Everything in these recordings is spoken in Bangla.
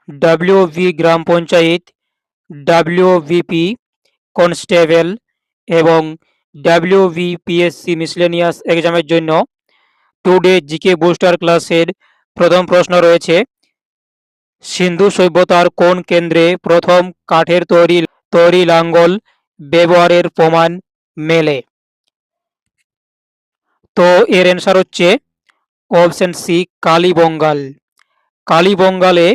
ডাব্লিউভি গ্রাম পঞ্চায়েত, ডাব্লিউভিপি কনস্টেবল এবং ডাব্লিউভিপিএসসি মিসলেনিয়াস এক্সামের জন্য টুডে জিকে বুস্টার ক্লাসের প্রথম প্রশ্ন রয়েছে, সিন্ধু সভ্যতার কোন কেন্দ্রে প্রথম কাঠের তৈরি লাঙ্গল ব্যবহারের প্রমাণ মেলে? তো এর অ্যান্সার হচ্ছে অপশন সি, কালীবঙ্গাল। কালীবঙ্গালে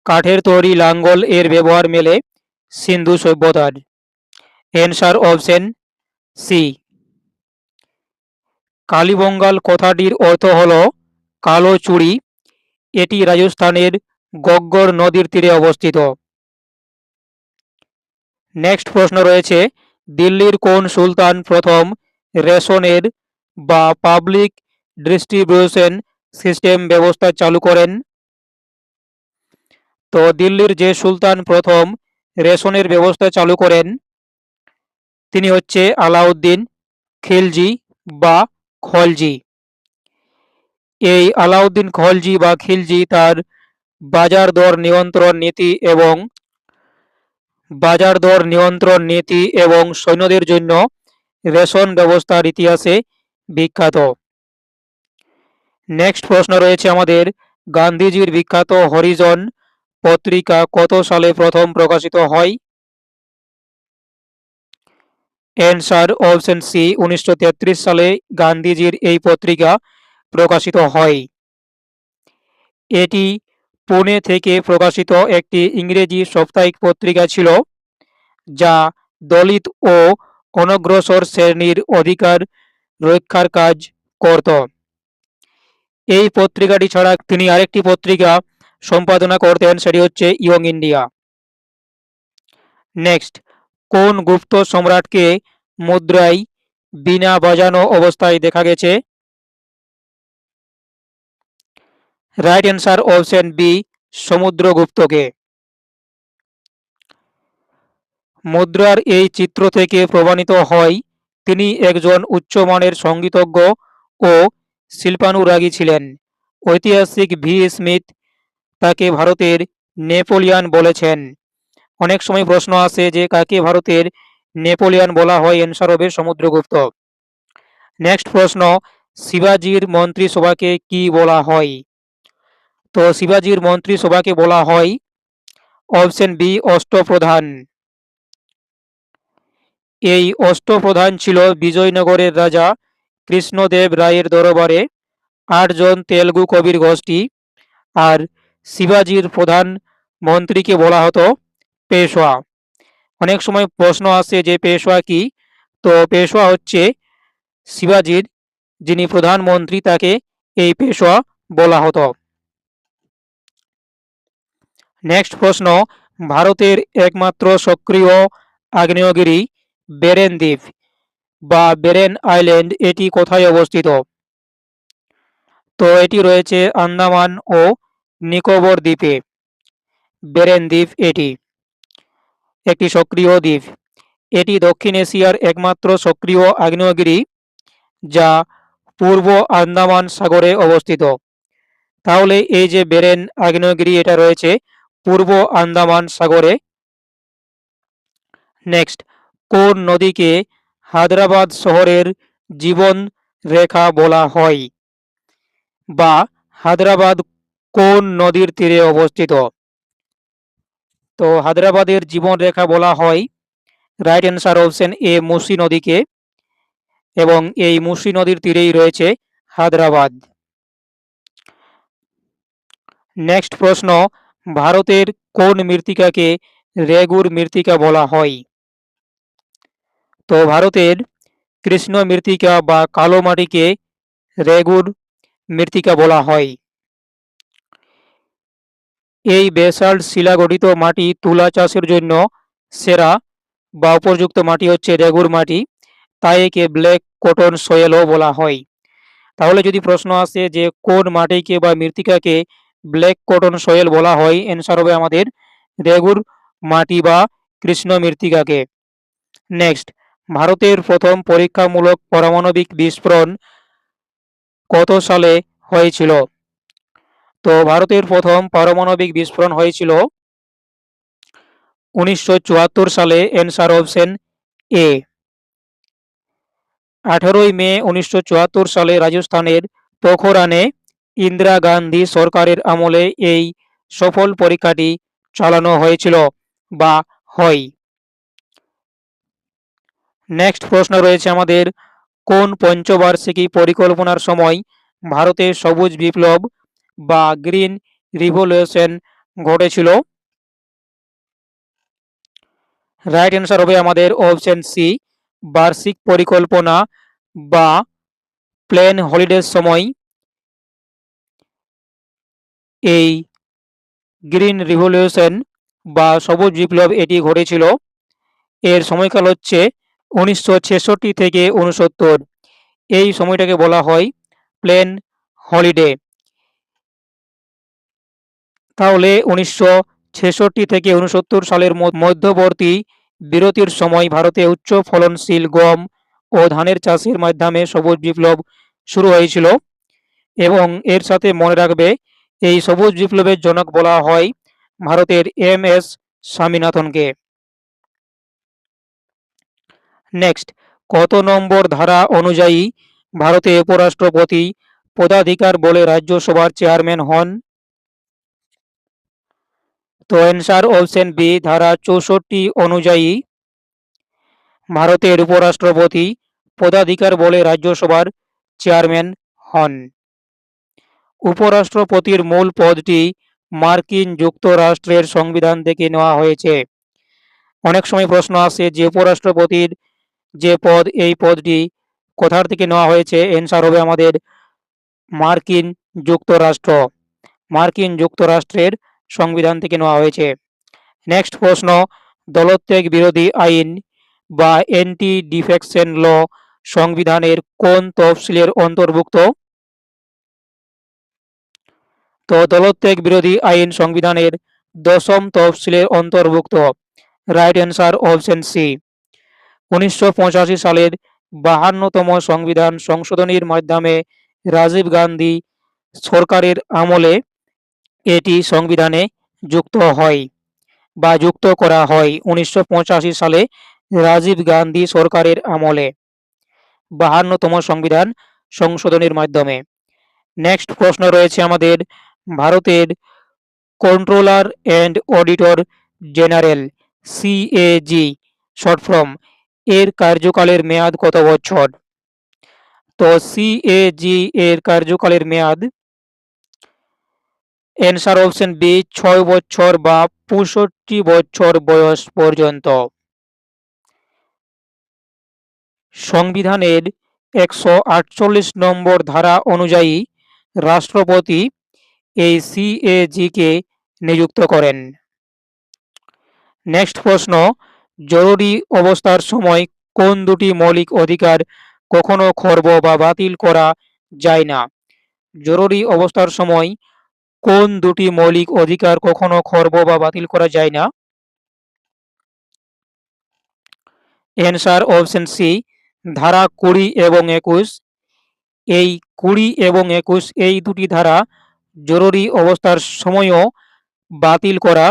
কাঠের তৈরি লাঙ্গল এর ব্যবহার মেলে সিন্ধু সভ্যতার। Answer option C. কালীবঙ্গাল কথাটির অর্থ হল কালো চুড়ি। এটি রাজস্থানের গগ্গর নদীর তীরে অবস্থিত। নেক্সট প্রশ্ন রয়েছে, দিল্লির কোন সুলতান প্রথম রেশনের বা পাবলিক ডিস্ট্রিবিউশন সিস্টেম ব্যবস্থা চালু করেন? তো দিল্লির যে সুলতান প্রথম রেশনের ব্যবস্থা চালু করেন তিনি হচ্ছে আলাউদ্দিন খিলজি বা খলজি। এই আলাউদ্দিন খলজি বা খিলজি তার বাজার দর নিয়ন্ত্রণ নীতি এবং সৈন্যদের জন্য রেশন ব্যবস্থার ইতিহাসে বিখ্যাত। নেক্সট প্রশ্ন রয়েছে আমাদের, গান্ধীজির বিখ্যাত হরিজন পত্রিকা কত সালে প্রথম প্রকাশিত হয়? অ্যান্সার অপশন সি, 1933 সালে গান্ধীজির এই পত্রিকা প্রকাশিত হয়। এটি পুনে থেকে প্রকাশিত একটি ইংরেজি সাপ্তাহিক পত্রিকা ছিল, যা দলিত ও অনগ্রসর শ্রেণীর অধিকার রক্ষার কাজ করত। এই পত্রিকাটি ছাড়া তিনি আরেকটি পত্রিকা সম্পাদনা করতেন, সেটি হচ্ছে ইয়ং ইন্ডিয়া। নেক্সট, কোন গুপ্ত সম্রাটকে মুদ্রায় বীণা বাজানো অবস্থায় দেখা গেছে? রাইট অ্যান্সার অপশন বি, সমুদ্রগুপ্তকে। মুদ্রার এই চিত্র থেকে প্রমাণিত হয় তিনি একজন উচ্চমানের সঙ্গীতজ্ঞ ও শিল্পানুরাগী ছিলেন। ঐতিহাসিক ভি স্মিথ তাকে ভারতের নেপোলিয়ান বলেছেন। অনেক সময় প্রশ্ন আসে যে কাকে ভারতের নেপোলিয়ান বলা হয়, অ্যান্সার হবে সমুদ্রগুপ্ত। নেক্সট প্রশ্ন, শিবাজির মন্ত্রিসভাকে কি বলা হয়? তো শিবাজির মন্ত্রিসভাকে বলা হয় অপশন বি, অষ্টপ্রধান। এই অষ্টপ্রধান ছিল বিজয়নগরের রাজা কৃষ্ণদেব রায়ের দরবারে 8 জন তেলুগু কবির গোষ্ঠী। আর শিবাজির প্রধান মন্ত্রীকে বলা হতো পেশোয়া। অনেক সময় প্রশ্ন আসে যে পেশোয়া কি? তো পেশোয়া হচ্ছে শিবাজির যিনি প্রধানমন্ত্রী, তাকে এই পেশোয়া বলা হতো। নেক্সট প্রশ্ন, ভারতের একমাত্র সক্রিয় আগ্নেয়গিরি বেরেন দ্বীপ বা বেরেন আইল্যান্ড এটি কোথায় অবস্থিত? তো এটি রয়েছে আন্দামান ও নিকোবর দ্বীপে। বেরেন দ্বীপ এটি একটি সক্রিয় দ্বীপ। এটি দক্ষিণ এশিয়ার একমাত্র সক্রিয় আগ্নেয়গিরি যা পূর্ব আন্দামান সাগরে অবস্থিত। তাহলে এই যে বেরেন আগ্নেয়গিরি এটা রয়েছে পূর্ব আন্দামান সাগরে। নেক্সট, কোন নদীকে হায়দ্রাবাদ শহরের জীবন রেখা বলা হয় বা হায়দ্রাবাদ কোন নদীর তীরে অবস্থিত? তো হায়দ্রাবাদের জীবন রেখা বলা হয়, রাইট অ্যান্সার অপশন এ, মুসি নদীকে। এবং এই মুসি নদীর তীরেই রয়েছে হায়দ্রাবাদ। নেক্সট প্রশ্ন, ভারতের কোন মৃত্তিকাকে রেগুর মৃত্তিকা বলা হয়? তো ভারতের কৃষ্ণ মৃত্তিকা বা কালো মাটিকে রেগুর মৃত্তিকা বলা হয়। এই বেসাল্ট শিলা গঠিত মাটি তুলা চাষের জন্য সেরা বা উপযুক্ত মাটি হচ্ছে রেগুর মাটি, তাই একে ব্ল্যাক কটন সয়েলও বলা হয়। তাহলে যদি প্রশ্ন আসে যে কোন মাটিকে বা মৃত্তিকাকে ব্ল্যাক কটন সয়েল বলা হয়, অ্যান্সার হবে আমাদের রেগুর মাটি বা কৃষ্ণ মৃত্তিকাকে। নেক্সট, ভারতের প্রথম পরীক্ষামূলক পারমাণবিক বিস্ফোরণ কত সালে হয়েছিল? তো ভারতের প্রথম পারমাণবিক বিস্ফোরণ হয়েছিল 1974 সালে। অ্যান্সার অপশন এ। 18 মে 1974 সালে রাজস্থানের পোখরানে ইন্দিরা গান্ধী সরকারের আমলে এই সফল পরীক্ষাটি চালানো হয়েছিল বা হয়। নেক্সট প্রশ্ন রয়েছে আমাদের, কোন পঞ্চবার্ষিকী পরিকল্পনার সময় ভারতে সবুজ বিপ্লব বা গ্রিন রিভলিউশন ঘটেছিল? রাইট অ্যান্সার হবে আমাদের অপশন সি, বার্ষিক পরিকল্পনা বা প্ল্যান হলিডের সময় এই গ্রিন রিভলিউশন বা সবুজ বিপ্লব এটি ঘটেছিল। এর সময়কাল হচ্ছে 1966 থেকে 69। এই সময়টাকে বলা হয় প্ল্যান হলিডে। তাহলে 1966 থেকে 69 সালের মধ্যবর্তী বিরতির সময় ভারতে উচ্চ ফলনশীল গম ও ধানের চাষের মাধ্যমে সবুজ বিপ্লব শুরু হয়েছিল। এবং এর সাথে মনে রাখবে, এই সবুজ বিপ্লবের জনক বলা হয় ভারতের এম.এস. স্বামীনাথনকে। নেক্সট, কত নম্বর ধারা অনুযায়ী ভারতে উপরাষ্ট্রপতি পদাধিকার বলে রাজ্যসভার চেয়ারম্যান হন? তো অ্যান্সার অপশন বি, ধারা 64 অনুযায়ী ভারতের উপরাষ্ট্রপতি পদাধিকার বলে রাজ্যসভার চেয়ারম্যান হন। উপরাষ্ট্রপতির মূল পদটি মার্কিন যুক্তরাষ্ট্রের সংবিধান থেকে নেওয়া হয়েছে। অনেক সময় প্রশ্ন আসে যে উপরাষ্ট্রপতির যে পদ, এই পদটি কোথার থেকে নেওয়া হয়েছে? অ্যান্সার হবে আমাদের মার্কিন যুক্তরাষ্ট্র। মার্কিন যুক্তরাষ্ট্রের সংবিধান থেকে নেওয়া হয়েছে। নেক্সট প্রশ্ন, দলত্যাগ বিরোধী আইন বা অ্যান্টি ডিফেকশন ল সংবিধানের কোন তফসিলের অন্তর্ভুক্ত? তো দলত্যাগ বিরোধী আইন সংবিধানের 10ম তফসিলের অন্তর্ভুক্ত। Right answer option C. 1985 সালের 52তম সংবিধান সংশোধনীর মাধ্যমে রাজীব গান্ধী সরকারের আমলে এটি সংবিধানে যুক্ত হয় বা যুক্ত করা হয় 1985 সালে রাজীব গান্ধী সরকারের আমলে 52তম সংবিধান সংশোধনের মাধ্যমে। নেক্সট প্রশ্ন রয়েছে আমাদের, ভারতের controller and auditor general CAG short form এর কার্যকালের মেয়াদ কত বছর? তো সিএজি এর কার্যকালের মেয়াদ, অ্যান্সার অপশন বি, 6 বছর বা 65 বছর বয়স পর্যন্ত। সংবিধানের 148 নম্বর ধারা অনুযায়ী রাষ্ট্রপতি এই সিএজিকে নিযুক্ত করেন। নেক্সট প্রশ্ন, জরুরি অবস্থার সময় কোন দুটি মৌলিক অধিকার কখনো খর্ব বা বাতিল করা যায় না? জরুরি অবস্থার সময় কোন দুটি মৌলিক অধিকার কখনো খর্ব বা বাতিল করা যায় না? অ্যান্সার অপশন সি, ধারা 20 এবং 21। এই 20 এবং 21 এই দুটি ধারা জরুরি অবস্থার সময়ও বাতিল করা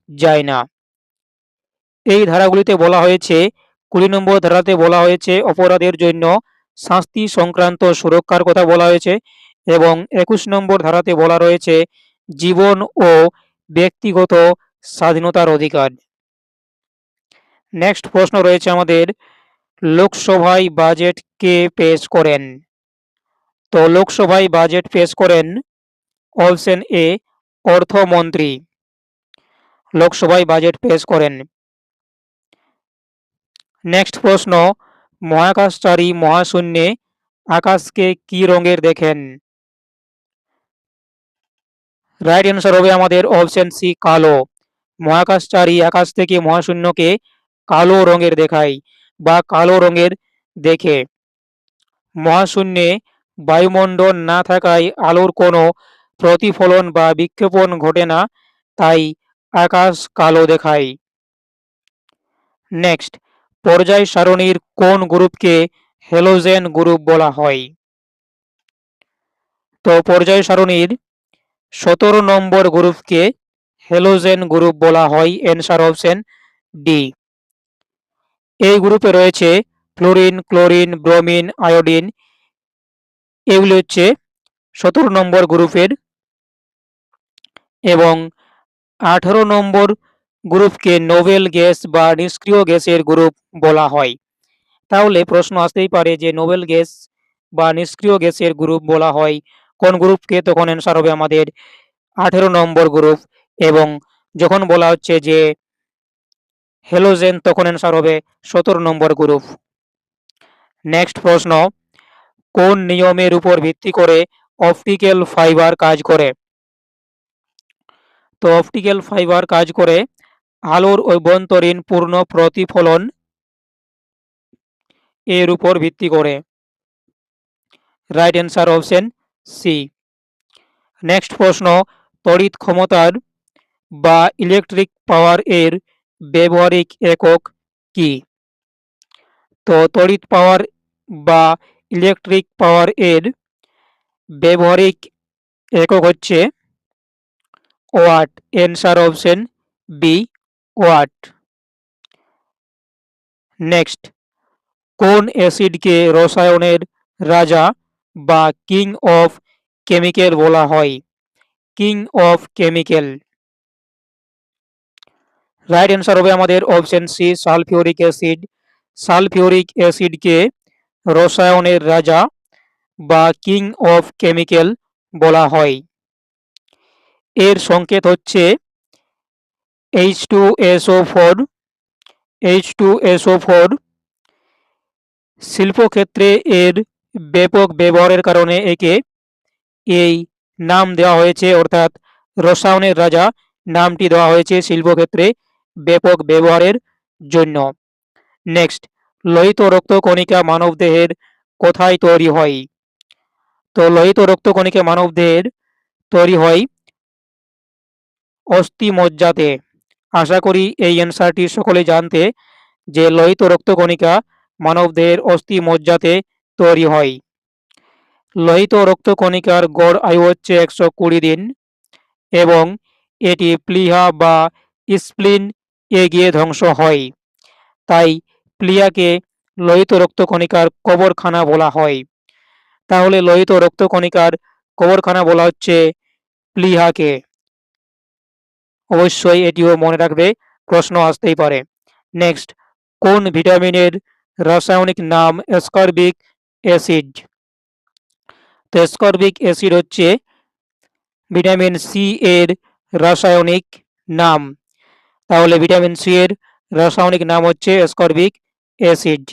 যায় না। এই ধারাগুলিতে বলা হয়েছে, 20 নম্বর ধারাতে বলা হয়েছে অপরাধের জন্য শাস্তি সংক্রান্ত সুরক্ষার কথা বলা হয়েছে, এবং 21 নম্বর ধারাতে বলা রয়েছে জীবন ও ব্যক্তিগত স্বাধীনতার অধিকার। নেক্সট প্রশ্ন রয়েছে আমাদের, লোকসভায় বাজেট কে পেশ করেন? তো লোকসভায় বাজেট পেশ করেন অপশন এ, অর্থমন্ত্রী। লোকসভায় বাজেট পেশ করেন। নেক্সট প্রশ্ন, মহাকাশচারী মহাশূন্যে আকাশকে কি রঙের দেখেন? রাইট অ্যান্সার হবে আমাদের অপশন সি, কালো। মহাকাশচারী আকাশ থেকে মহাশূন্যকে কালো রঙের দেখায় বা কালো রঙের দেখে। মহাশূন্যে বায়ুমণ্ডল না থাকায় আলোর কোনো প্রতিফলন বা বিক্ষেপণ ঘটে না, তাই আকাশ কালো দেখায়। নেক্সট, পর্যায় সারণীর কোন গ্রুপকে হ্যালোজেন গ্রুপ বলা হয়? তো পর্যায় সারণীর 17 নম্বর গ্রুপকে হ্যালোজেন গ্রুপ বলা হয়। Answer option D. এই গ্রুপে রয়েছে ফ্লোরিন, ক্লোরিন, ব্রোমিন, আয়োডিন। এগুলি হচ্ছে 17 নম্বর গ্রুপের। এবং 18 নম্বর গ্রুপকে নোবেল গ্যাস বা নিষ্ক্রিয় গ্যাসের গ্রুপ বলা হয়। তাহলে প্রশ্ন আসতেই পারে যে নোবেল গ্যাস বা নিষ্ক্রিয় গ্যাসের গ্রুপ বলা হয় কোন গ্রুপকে, তখন অ্যান্সার হবে আমাদের 18 নম্বর গ্রুপ। এবং যখন বলা হচ্ছে যে হ্যালোজেন, তখন অ্যান্সার হবে 17 নম্বর গ্রুপ। নেক্সট প্রশ্ন, কোন নিয়মের উপর ভিত্তি করে অপটিক্যাল ফাইবার কাজ করে? তো অপটিক্যাল ফাইবার কাজ করে আলোর অভ্যন্তরীণ পূর্ণ প্রতিফলন এর উপর ভিত্তি করে। Right answer option C. Next প্রশ্ন, তড়িৎ ক্ষমতার বা ইলেকট্রিক পাওয়ার এর ব্যবহারিক একক কি? তো তড়িৎ পাওয়ার বা ইলেকট্রিক পাওয়ার এর ব্যবহারিক একক হচ্ছে watt. Answer option B, watt. Next, কোন অ্যাসিডকে রসায়নের রাজা বা কিং অফ কেমিক্যাল বলা হয়? King of chemical. Right answer হবে আমাদের option C, sulphuric acid. Sulphuric অ্যাসিডকে রসায়নের রাজা বা কিং অফ কেমিক্যাল বলা হয়। এর সংকেত হচ্ছে H2SO4। H2SO4 শিল্পক্ষেত্রে এর ব্যাপক ব্যবহারের কারণে একে এই নাম দেওয়া হয়েছে, অর্থাৎ রসায়নের রাজা নামটি দেওয়া হয়েছে শিল্পক্ষেত্রে ব্যাপক ব্যবহারের জন্য। নেক্সট, লোহিত রক্তকণিকা মানবদেহের কোথায় তৈরি হয়? তো লোহিত রক্তকণিকা মানবদেহের তৈরি হয় অস্থিমজ্জাতে। আশা করি এই অ্যান্সারটি সকলে জানতে, যে লোহিত রক্তকণিকা মানবদেহের অস্থিমজ্জাতে তৈরি হয়। লোহিত রক্তকণিকার গড় আয়ু হচ্ছে 120 দিন এবং এটি প্লীহা বা স্প্লিন এ গিয়ে ধ্বংস হয়। তাই প্লীহাকে লোহিত রক্তকণিকার কবরখানা বলা হয়। তাহলে লোহিত রক্তকণিকার কবরখানা বলা হচ্ছে প্লীহাকে। অবশ্যই এটিও মনে রাখবে, প্রশ্ন আসতেই পারে। নেক্সট, কোন ভিটামিনের রাসায়নিক নাম অ্যাসকর্বিক অ্যাসিড? তো অ্যাসকর্বিক অ্যাসিড হচ্ছে ভিটামিন সি এর রাসায়নিক নাম। তাহলে ভিটামিন সি এর রাসায়নিক নাম হচ্ছে অ্যাসকর্বিক অ্যাসিড।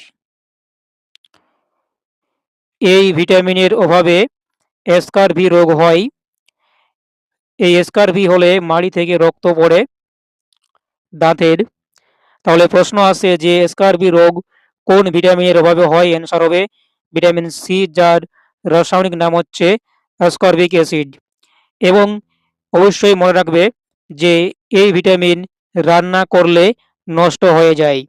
এই ভিটামিনের অভাবে এসকারভি রোগ হয়। এই এসকারভি হলে মাড়ি থেকে রক্ত পড়ে দাঁতের। তাহলে প্রশ্ন আসে যে এসকারভি রোগ কোন ভিটামিনের অভাবে হয়? অ্যান্সার হবে ভিটামিন সি, যার রাসায়নিক নাম হচ্ছে অ্যাসকর্বিক অ্যাসিড। এবং অবশ্যই মনে রাখবে যে এই ভিটামিন রান্না করলে নষ্ট হয়ে যায়।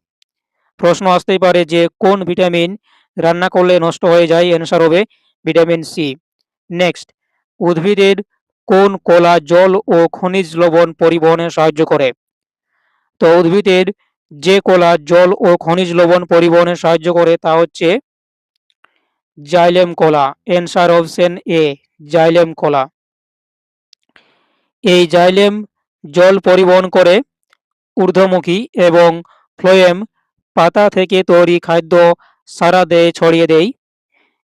প্রশ্ন আসতেই পারে যে কোন ভিটামিন রান্না করলে নষ্ট হয়ে যায়? অ্যান্সার হবে ভিটামিন সি। নেক্সট, উদ্ভিদের কোন কলা জল ও খনিজ লবণ পরিবহনে সাহায্য করে? তো উদ্ভিদের যে কলা জল ও খনিজ লবণ পরিবহনে সাহায্য করে তা হচ্ছে জাইলেম কলা। অ্যান্সার অপশন এ, জাইলেম কলা। এই জাইলেম জল পরিবহন করে ঊর্ধ্বমুখী এবং ফ্লোয়েম পাতা থেকে তৈরি খাদ্য সারা দেহে ছড়িয়ে দেয়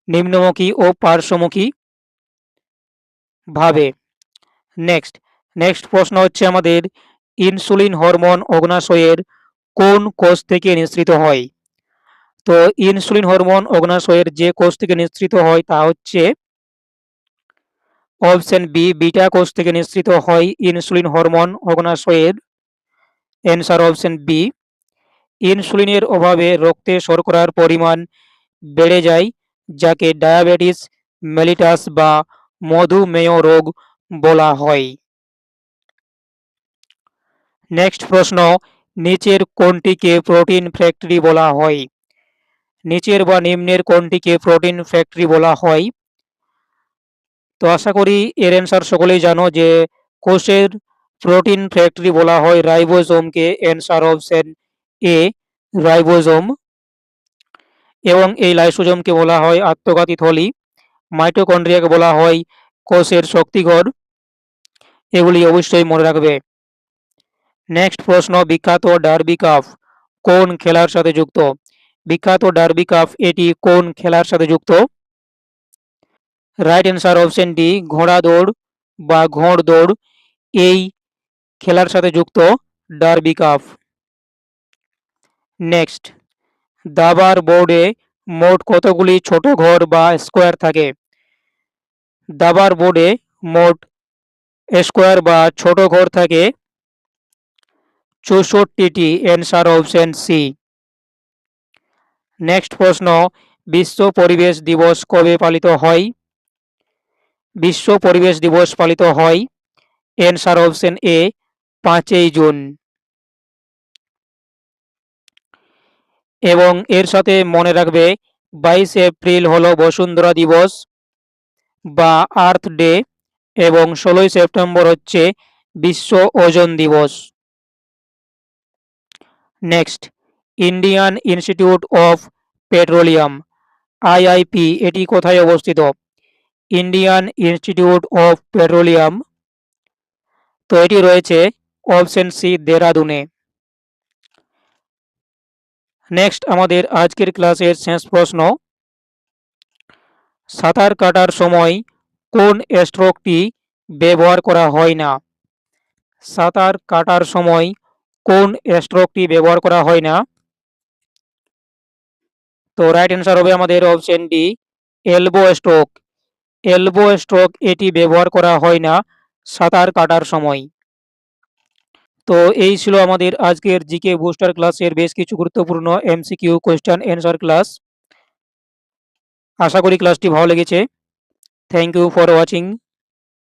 নিম্নমুখী ও পার্শ্বমুখী ভাবে। নেক্সট, প্রশ্ন হচ্ছে আমাদের, ইনসুলিন হরমোন অগ্নাশয়ের কোন কোষ থেকে নিঃসৃত হয়? তো ইনসুলিন হরমোন অগ্নাশয়ের যে কোষ থেকে নিঃসৃত হয় তা হচ্ছে অপশন বি, বিটা কোষ থেকে নিঃসৃত হয় ইনসুলিন হরমোন অগ্নাশয়ের। Answer option B. ইনসুলিনের অভাবে রক্তে শর্করার পরিমাণ বেড়ে যায়, যাকে ডায়াবেটিস মেলিটাস বা মধুমেহ রোগ বলা হয়। নেক্সট প্রশ্ন, নিচের কোনটিকে প্রোটিন ফ্যাক্টরি বলা হয়? নিচের বা নিম্নের কোনটিকে প্রোটিন ফ্যাক্টরি বলা হয়? তো আশা করি এর অ্যান্সার সকলেই জানো যে কোষের প্রোটিন ফ্যাক্টরি বলা হয় রাইবোজোমকে। Answer option A, ribosome. এবং এই লাইসোজোমকে বলা হয় আত্মঘাতী থলি। মাইটোকন্ড্রিয়াকে বলা হয় কোষের শক্তিঘর। এগুলি অবশ্যই মনে রাখবে। নেক্সট প্রশ্ন, বিখ্যাত ডার্বি কাপ কোন খেলার সাথে যুক্ত? বিখ্যাত ডার্বি কাপ এটি কোন খেলার সাথে যুক্ত? রাইট অ্যান্সার অপশন ডি, ঘোড়া দৌড় বা ঘোড় দৌড় এই খেলার সাথে যুক্ত ডার্বি কাপ। নেক্সট, দাবার বোর্ডে মোট কতগুলি ছোট ঘর বা স্কোয়ার থাকে? দাবার বোর্ডে মোট স্কোয়ার বা ছোট ঘর থাকে 64টি। Answer option C. নেক্সট প্রশ্ন, বিশ্ব পরিবেশ দিবস কবে পালিত হয়? বিশ্ব পরিবেশ দিবস পালিত হয় অ্যান্সার অপশন এ, 5ই জুন। এবং এর সাথে মনে রাখবে 22 এপ্রিল হলো বসুন্ধরা দিবস বা আর্থ ডে, এবং 16ই সেপ্টেম্বর হচ্ছে বিশ্ব ওজোন দিবস। Next, Indian institute of petroleum IIP এটি কোথায় অবস্থিত? ইন্ডিয়ান ইনস্টিটিউট অফ পেট্রোলিয়াম, তো এটি রয়েছে অপশন সি, দেরাদুনে। নেক্সট, আমাদের আজকের ক্লাসের শেষ প্রশ্ন, সাঁতার কাটার সময় কোন স্ট্রোকটি ব্যবহার করা হয় না? সাঁতার কাটার সময় কোন স্ট্রোকটি ব্যবহার করা হয় না? তো রাইট অ্যান্সার হবে আমাদের option D, elbow stroke. Elbow stroke এটি ব্যবহার করা হয় না সাঁতার কাটার সময়। তো এই ছিল আমাদের আজকের জিকে বুস্টার ক্লাসের বেশ কিছু গুরুত্বপূর্ণ এমসিকিউ কোয়েশ্চেন অ্যান্সার ক্লাস। আশা করি ক্লাসটি ভালো লেগেছে। Thank you for watching.